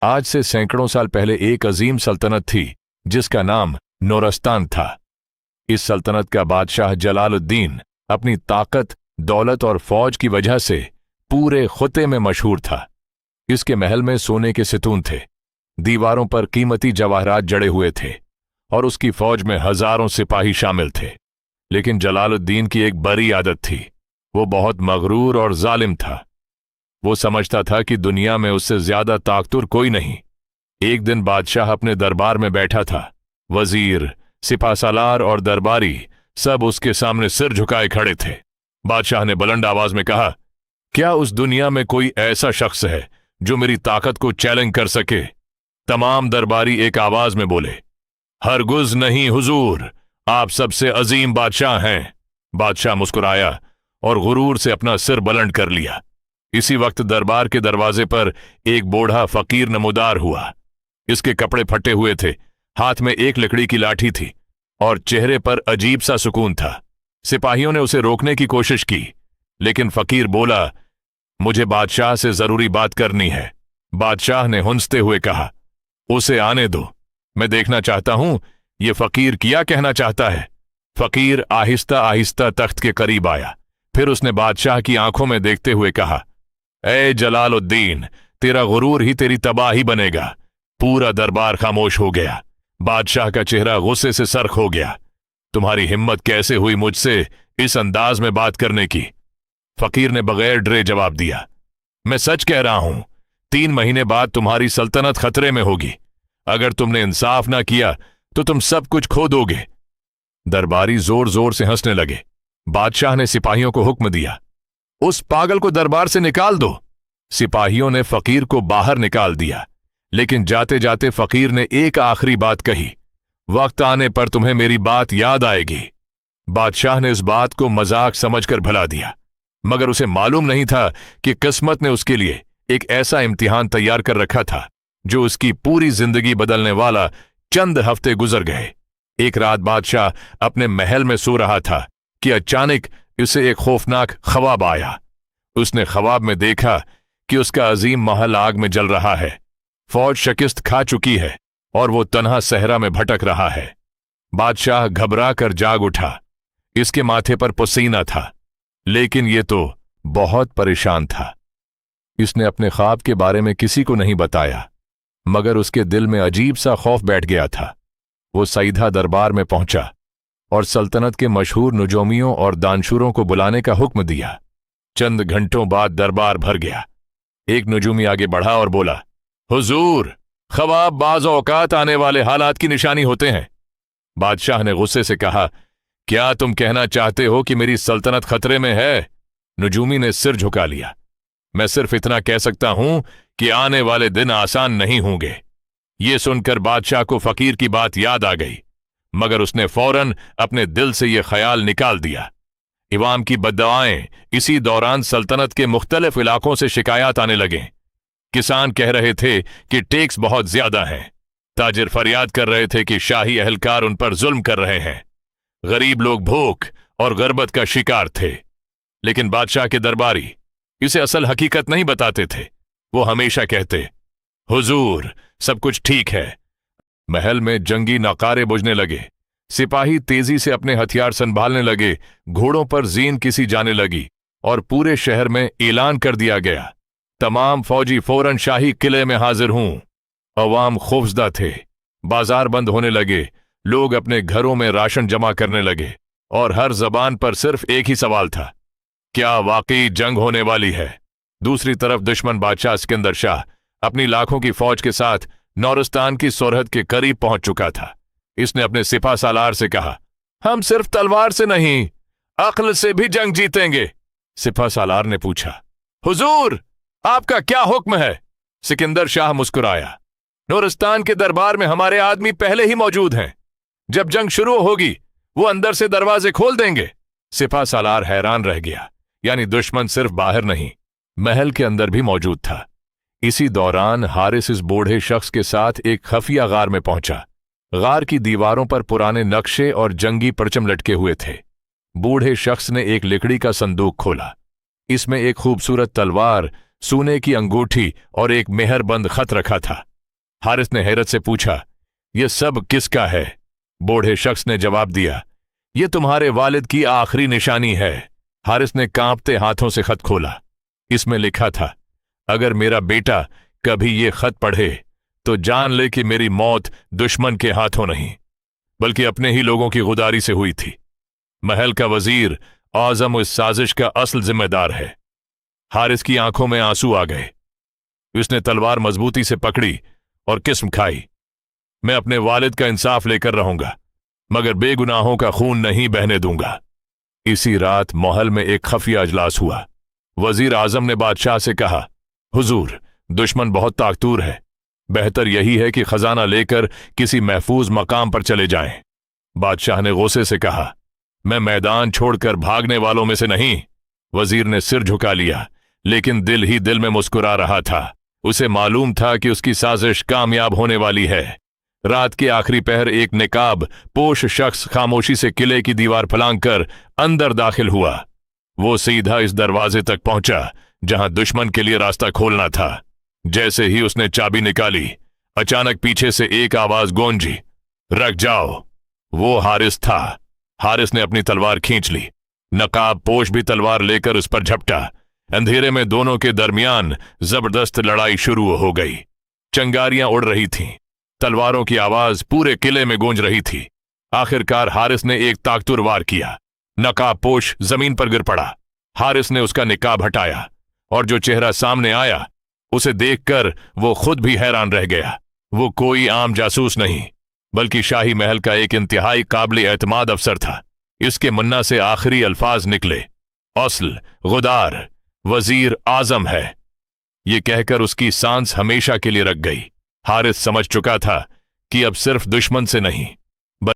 आज से सैकड़ों साल पहले एक अजीम सल्तनत थी जिसका नाम नूरस्तान था। इस सल्तनत का बादशाह जलालुद्दीन अपनी ताकत, दौलत और फौज की वजह से पूरे खुते में मशहूर था। इसके महल में सोने के सितून थे, दीवारों पर कीमती जवाहरात जड़े हुए थे और उसकी फौज में हजारों सिपाही शामिल थे। लेकिन जलालुद्दीन की एक बुरी आदत थी, वो बहुत मगरूर और जालिम था। वो समझता था कि दुनिया में उससे ज्यादा ताकतवर कोई नहीं। एक दिन बादशाह अपने दरबार में बैठा था। वजीर, सिपाहसालार और दरबारी सब उसके सामने सिर झुकाए खड़े थे। बादशाह ने बुलंद आवाज में कहा, क्या उस दुनिया में कोई ऐसा शख्स है जो मेरी ताकत को चैलेंज कर सके? तमाम दरबारी एक आवाज में बोले, हरगुज नहीं हुजूर, आप सबसे अजीम बादशाह हैं। बादशाह मुस्कुराया और गुरूर से अपना सिर बुलंद कर लिया। इसी वक्त दरबार के दरवाजे पर एक बूढ़ा फकीर नमूदार हुआ। इसके कपड़े फटे हुए थे, हाथ में एक लकड़ी की लाठी थी और चेहरे पर अजीब सा सुकून था। सिपाहियों ने उसे रोकने की कोशिश की, लेकिन फकीर बोला, मुझे बादशाह से जरूरी बात करनी है। बादशाह ने हुंसते हुए कहा, उसे आने दो, मैं देखना चाहता हूं ये फकीर क्या कहना चाहता है। फकीर आहिस्ता आहिस्ता तख्त के करीब आया। फिर उसने बादशाह की आंखों में देखते हुए कहा, ए जलालुद्दीन, तेरा गुरूर ही तेरी तबाही बनेगा। पूरा दरबार खामोश हो गया। बादशाह का चेहरा गुस्से से सर्ख हो गया। तुम्हारी हिम्मत कैसे हुई मुझसे इस अंदाज में बात करने की? फकीर ने बगैर डरे जवाब दिया, मैं सच कह रहा हूं, 3 महीने बाद तुम्हारी सल्तनत खतरे में होगी। अगर तुमने इंसाफ ना किया तो तुम सब कुछ खो दोगे। दरबारी जोर जोर से हंसने लगे। बादशाह ने सिपाहियों को हुक्म दिया, उस पागल को दरबार से निकाल दो। सिपाहियों ने फकीर को बाहर निकाल दिया, लेकिन जाते जाते फकीर ने एक आखिरी बात कही, वक्त आने पर तुम्हें मेरी बात याद आएगी। बादशाह ने इस बात को मजाक समझकर भुला दिया, मगर उसे मालूम नहीं था कि किस्मत ने उसके लिए एक ऐसा इम्तिहान तैयार कर रखा था जो उसकी पूरी जिंदगी बदलने वाला। चंद हफ्ते गुजर गए। एक रात बादशाह अपने महल में सो रहा था कि अचानक उसे एक खौफनाक ख्वाब आया। उसने ख्वाब में देखा कि उसका अजीम महल आग में जल रहा है, फौज शिकस्त खा चुकी है और वो तन्हा सहरा में भटक रहा है। बादशाह घबरा कर जाग उठा। इसके माथे पर पसीना था, लेकिन ये तो बहुत परेशान था। इसने अपने ख्वाब के बारे में किसी को नहीं बताया, मगर उसके दिल में अजीब सा खौफ बैठ गया था। वो सीधा दरबार में पहुंचा और सल्तनत के मशहूर नुजूमियों और दानशूरों को बुलाने का हुक्म दिया। चंद घंटों बाद दरबार भर गया। एक नुजूमी आगे बढ़ा और बोला, हुजूर, ख्वाब बाज़ औकात आने वाले हालात की निशानी होते हैं। बादशाह ने गुस्से से कहा, क्या तुम कहना चाहते हो कि मेरी सल्तनत खतरे में है? नुजूमी ने सिर झुका लिया। मैं सिर्फ इतना कह सकता हूं कि आने वाले दिन आसान नहीं होंगे। ये सुनकर बादशाह को फकीर की बात याद आ गई, मगर उसने फौरन अपने दिल से यह ख्याल निकाल दिया। इमाम की बद्दुआएं। इसी दौरान सल्तनत के मुख्तलिफ इलाकों से शिकायत आने लगे। किसान कह रहे थे कि टैक्स बहुत ज्यादा है। ताजिर फरियाद कर रहे थे कि शाही अहलकार उन पर जुल्म कर रहे हैं। गरीब लोग भूख और गुर्बत का शिकार थे। लेकिन बादशाह के दरबारी इसे असल हकीकत नहीं बताते थे। वो हमेशा कहते, हुजूर, सब कुछ ठीक है। महल में जंगी नकारे बुझने लगे। सिपाही तेजी से अपने हथियार संभालने लगे। घोड़ों पर जीन किसी जाने लगी और पूरे शहर में ऐलान कर दिया गया, तमाम फौजी फौरन शाही किले में हाजिर हूं। अवाम खौफजदा थे। बाजार बंद होने लगे। लोग अपने घरों में राशन जमा करने लगे और हर जबान पर सिर्फ एक ही सवाल था, क्या वाकई जंग होने वाली है? दूसरी तरफ दुश्मन बादशाह सिकंदर शाह अपनी लाखों की फौज के साथ नौरस्तान की सरहद के करीब पहुंच चुका था। इसने अपने सिपा सालार से कहा, हम सिर्फ तलवार से नहीं, अक्ल से भी जंग जीतेंगे। सिपा सालार ने पूछा, हुजूर, आपका क्या हुक्म है? सिकंदर शाह मुस्कुराया, नूरस्तान के दरबार में हमारे आदमी पहले ही मौजूद हैं। जब जंग शुरू होगी वो अंदर से दरवाजे खोल देंगे। सिपा सालार हैरान रह गया, यानी दुश्मन सिर्फ बाहर नहीं, महल के अंदर भी मौजूद था। इसी दौरान हारिस इस बूढ़े शख्स के साथ एक खफिया गार में पहुंचा। गार की दीवारों पर पुराने नक्शे और जंगी परचम लटके हुए थे। बूढ़े शख्स ने एक लकड़ी का संदूक खोला। इसमें एक खूबसूरत तलवार, सोने की अंगूठी और एक मेहरबंद खत रखा था। हारिस ने हैरत से पूछा, ये सब किसका है? बूढ़े शख्स ने जवाब दिया, ये तुम्हारे वालिद की आखिरी निशानी है। हारिस ने कांपते हाथों से खत खोला। इसमें लिखा था, अगर मेरा बेटा कभी ये खत पढ़े तो जान ले कि मेरी मौत दुश्मन के हाथों नहीं बल्कि अपने ही लोगों की गुदारी से हुई थी। महल का वजीर आजम इस साजिश का असल जिम्मेदार है। हारिस की आंखों में आंसू आ गए। उसने तलवार मजबूती से पकड़ी और किस्म खाई, मैं अपने वालिद का इंसाफ लेकर रहूंगा, मगर बेगुनाहों का खून नहीं बहने दूंगा। इसी रात महल में एक खफिया अजलास हुआ। वजीर आजम ने बादशाह से कहा, हुजूर, दुश्मन बहुत ताकतूर है, बेहतर यही है कि खजाना लेकर किसी महफूज मकाम पर चले जाएं। बादशाह ने गुस्से से कहा, मैं मैदान छोड़कर भागने वालों में से नहीं। वजीर ने सिर झुका लिया, लेकिन दिल ही दिल में मुस्कुरा रहा था। उसे मालूम था कि उसकी साजिश कामयाब होने वाली है। रात के आखिरी पहर एक निकाब पोश शख्स खामोशी से किले की दीवार फलांगकर अंदर दाखिल हुआ। वो सीधा इस दरवाजे तक पहुंचा जहां दुश्मन के लिए रास्ता खोलना था। जैसे ही उसने चाबी निकाली, अचानक पीछे से एक आवाज गूंजी, रख जाओ। वो हारिस था। हारिस ने अपनी तलवार खींच ली। नकाब पोश भी तलवार लेकर उस पर झपटा। अंधेरे में दोनों के दरमियान जबरदस्त लड़ाई शुरू हो गई। चंगारियां उड़ रही थीं, तलवारों की आवाज पूरे किले में गूंज रही थी। आखिरकार हारिस ने एक ताकतवर वार किया। नकाब पोश जमीन पर गिर पड़ा। हारिस ने उसका निकाब हटाया और जो चेहरा सामने आया उसे देखकर वो खुद भी हैरान रह गया। वो कोई आम जासूस नहीं बल्कि शाही महल का एक इंतहाई काबिल एतमाद अफसर था। इसके मुन्ना से आखिरी अल्फाज निकले, अस्ल गुदार वजीर आजम है। ये कहकर उसकी सांस हमेशा के लिए रख गई। हारिस समझ चुका था कि अब सिर्फ दुश्मन से नहीं